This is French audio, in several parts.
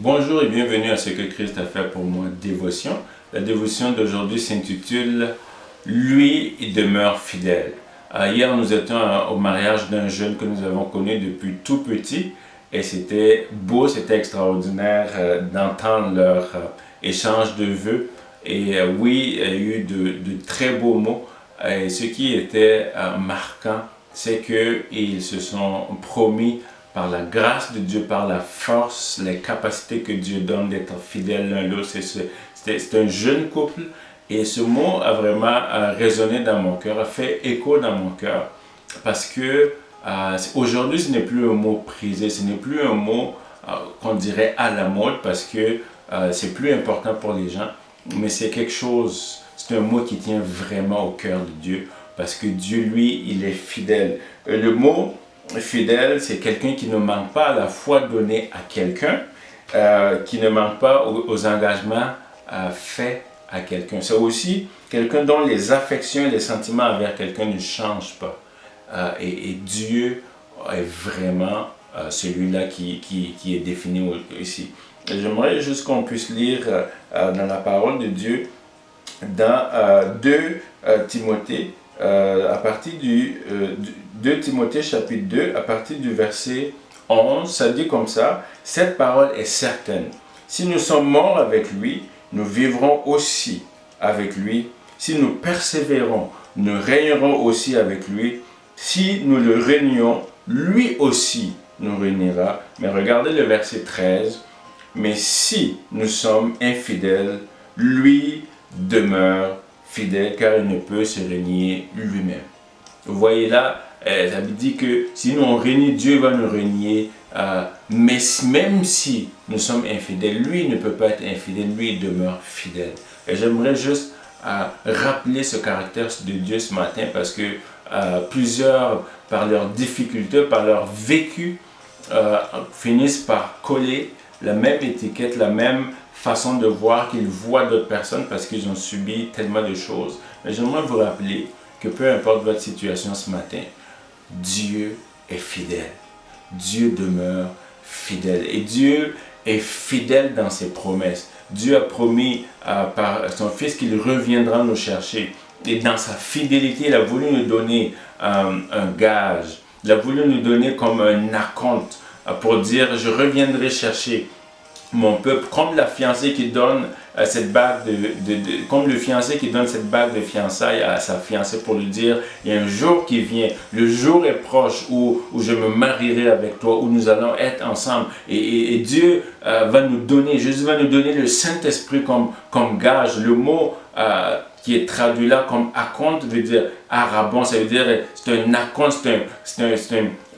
Bonjour et bienvenue à ce que Christ a fait pour moi, dévotion. La dévotion d'aujourd'hui s'intitule « Lui, il demeure fidèle ». Hier, nous étions au mariage d'un jeune que nous avons connu depuis tout petit et c'était beau, c'était extraordinaire d'entendre leur échange de vœux. Et oui, il y a eu de très beaux mots. Et ce qui était marquant, c'est qu'ils se sont promis par la grâce de Dieu, par la force, les capacités que Dieu donne d'être fidèles l'un l'autre. C'est un jeune couple et ce mot a vraiment résonné dans mon cœur, a fait écho dans mon cœur parce que aujourd'hui ce n'est plus un mot prisé, ce n'est plus un mot qu'on dirait à la mode parce que c'est plus important pour les gens, mais c'est quelque chose, c'est un mot qui tient vraiment au cœur de Dieu parce que Dieu, lui, il est fidèle. Le mot fidèle, c'est quelqu'un qui ne manque pas à la foi donnée à quelqu'un, qui ne manque pas aux engagements faits à quelqu'un. C'est aussi quelqu'un dont les affections et les sentiments envers quelqu'un ne changent pas. Et Dieu est vraiment celui-là qui est défini ici. J'aimerais juste qu'on puisse lire dans la parole de Dieu, dans 2 Timothée, à partir du 2 Timothée chapitre 2, à partir du verset 11, ça dit comme ça: « Cette parole est certaine. Si nous sommes morts avec lui, nous vivrons aussi avec lui. Si nous persévérons, nous régnerons aussi avec lui. Si nous le régnons, lui aussi nous régnera. » Mais regardez le verset 13. « Mais si nous sommes infidèles, lui demeure fidèle, car il ne peut se régner lui-même. » Vous voyez là, ça veut dire que si nous on règne, Dieu va nous régner. Mais même si nous sommes infidèles, lui ne peut pas être infidèle, lui il demeure fidèle. Et j'aimerais juste rappeler ce caractère de Dieu ce matin parce que plusieurs, par leurs difficultés, par leur vécu, finissent par coller la même étiquette, la même façon de voir qu'ils voient d'autres personnes parce qu'ils ont subi tellement de choses. Mais j'aimerais vous rappeler que peu importe votre situation ce matin, Dieu est fidèle. Dieu demeure fidèle. Et Dieu est fidèle dans ses promesses. Dieu a promis par son Fils qu'il reviendra nous chercher. Et dans sa fidélité, il a voulu nous donner un gage. Il a voulu nous donner comme un acompte pour dire: je reviendrai chercher mon peuple, comme la fiancée qui donne cette bague comme le fiancé qui donne cette bague de fiançailles à sa fiancée pour lui dire: il y a un jour qui vient, le jour est proche où je me marierai avec toi, où nous allons être ensemble. Et Dieu va nous donner, Jésus va nous donner le Saint-Esprit comme gage. Le mot qui est traduit là comme acompte veut dire arabon, ça veut dire c'est un acompte,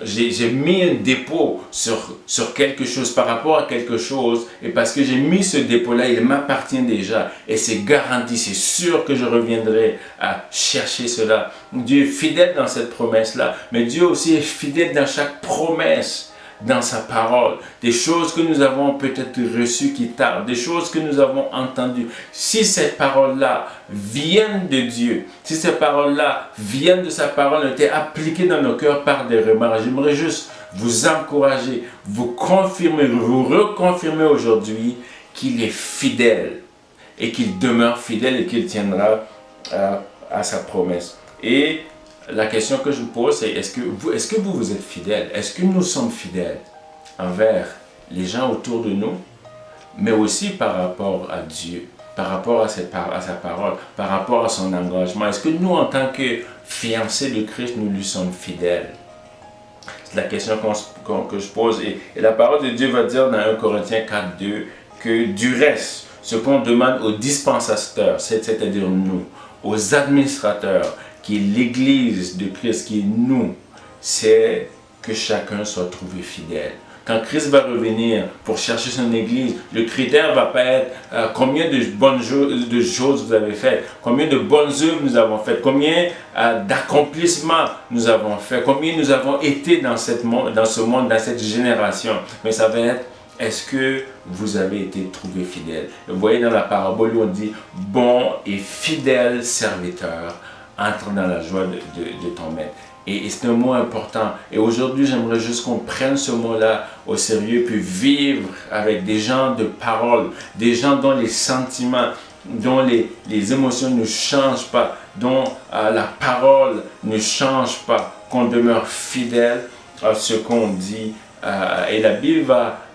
j'ai mis un dépôt sur quelque chose, par rapport à quelque chose, et parce que j'ai mis ce dépôt là, il m'appartient déjà et c'est garanti, c'est sûr que je reviendrai à chercher cela. Dieu est fidèle dans cette promesse là, mais Dieu aussi est fidèle dans chaque promesse dans sa parole, des choses que nous avons peut-être reçues qui tardent, des choses que nous avons entendues. Si ces paroles-là viennent de Dieu, si ces paroles-là viennent de sa parole, ont été appliquées dans nos cœurs par des remarques, j'aimerais juste vous encourager, vous confirmer, vous reconfirmer aujourd'hui qu'il est fidèle et qu'il demeure fidèle et qu'il tiendra à sa promesse. Et la question que je vous pose, c'est: est-ce que vous êtes fidèle? Est-ce que nous sommes fidèles envers les gens autour de nous, mais aussi par rapport à Dieu, par rapport à sa parole, par rapport à son engagement? Est-ce que nous, en tant que fiancés de Christ, nous lui sommes fidèles? C'est la question que je pose. Et la parole de Dieu va dire dans 1 Corinthiens 4:2 que du reste, ce qu'on demande aux dispensateurs, c'est-à-dire nous, aux administrateurs, qui est l'Église de Christ, qui est nous, c'est que chacun soit trouvé fidèle. Quand Christ va revenir pour chercher son Église, le critère ne va pas être combien de bonnes choses vous avez faites, combien de bonnes œuvres nous avons faites, combien d'accomplissements nous avons fait, combien nous avons été dans ce monde, dans cette génération. Mais ça va être: est-ce que vous avez été trouvé fidèle? Vous voyez dans la parabole où on dit: bon et fidèle serviteur, entre dans la joie de ton maître. Et c'est un mot important. Et aujourd'hui, j'aimerais juste qu'on prenne ce mot-là au sérieux, puis vivre avec des gens de parole, des gens dont les sentiments, dont les émotions ne changent pas, dont la parole ne change pas, qu'on demeure fidèle à ce qu'on dit. Et la Bible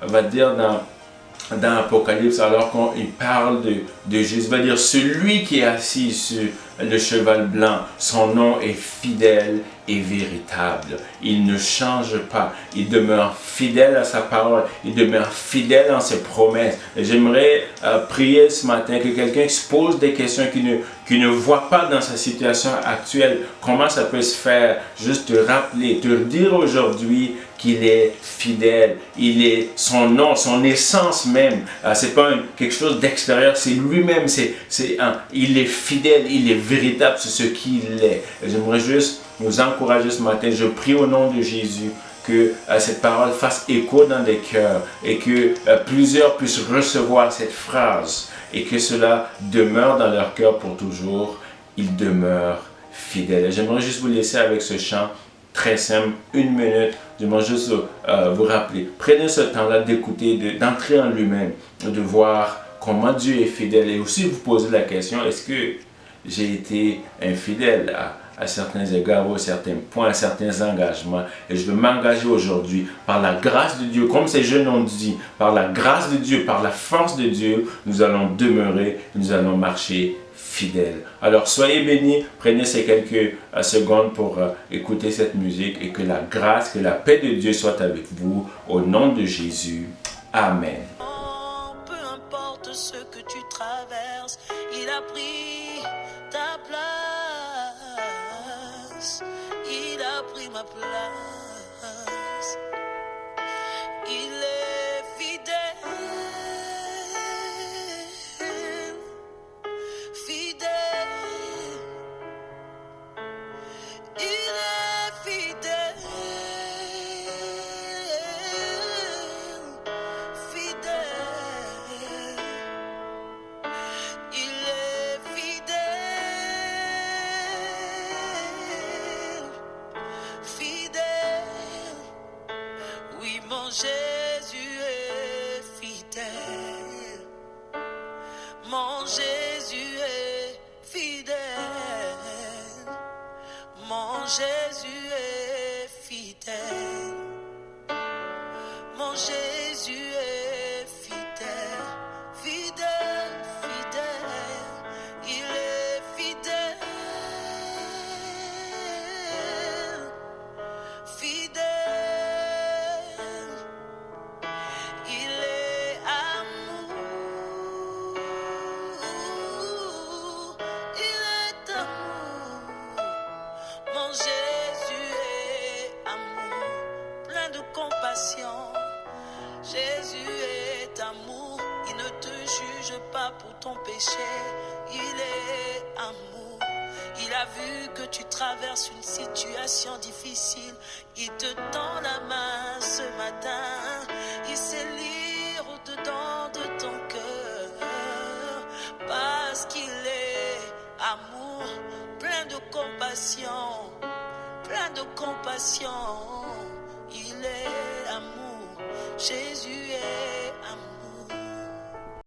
va dire dans Apocalypse, alors qu'il parle de Jésus, va dire celui qui est assis sur le cheval blanc, son nom est fidèle et véritable. Il ne change pas. Il demeure fidèle à sa parole. Il demeure fidèle en ses promesses. J'aimerais prier ce matin que quelqu'un se pose des questions qui ne voit pas dans sa situation actuelle. Comment ça peut se faire? Juste te rappeler, te dire aujourd'hui qu'il est fidèle. Il est son nom, son essence même. C'est pas quelque chose d'extérieur, c'est lui-même. Il est fidèle, il est véritable, c'est ce qu'il est. J'aimerais juste nous encourager ce matin. Je prie au nom de Jésus que cette parole fasse écho dans des cœurs et que plusieurs puissent recevoir cette phrase et que cela demeure dans leur cœur pour toujours. Il demeure fidèle. J'aimerais juste vous laisser avec ce chant très simple, 1 minute. J'aimerais juste vous rappeler. Prenez ce temps-là d'écouter, d'entrer en lui-même, de voir comment Dieu est fidèle et aussi vous poser la question, est-ce que j'ai été infidèle à certains égards ou à certains points, à certains engagements. Et je veux m'engager aujourd'hui par la grâce de Dieu, comme ces jeunes ont dit, par la grâce de Dieu, par la force de Dieu, nous allons demeurer, nous allons marcher fidèles. Alors soyez bénis, prenez ces quelques secondes pour écouter cette musique et que la grâce, que la paix de Dieu soit avec vous au nom de Jésus. Amen. Peu importe ce que tu traverses, il a pris ta place. Il a pris ma place. Il est fidèle. Fidèle. Il est fidèle. Fidèle. Il est fidèle. Fidèle. Oui, mon Jésus est fidèle. Mon Jésus est fidèle. Mon Jésus est fidèle. Mon Jésus est fidèle. Fidèle, fidèle. Il est fidèle. Fidèle. Il est amour. Il est amour. Mon Jésus est amour, plein de compassion. Jésus est amour, il ne te juge pas pour ton péché. Il est amour. Il a vu que tu traverses une situation difficile. Il te tend la main ce matin. Il sait lire au-dedans de ton cœur. Parce qu'il est amour, plein de compassion. Plein de compassion. Il est amour. Jésus est amour.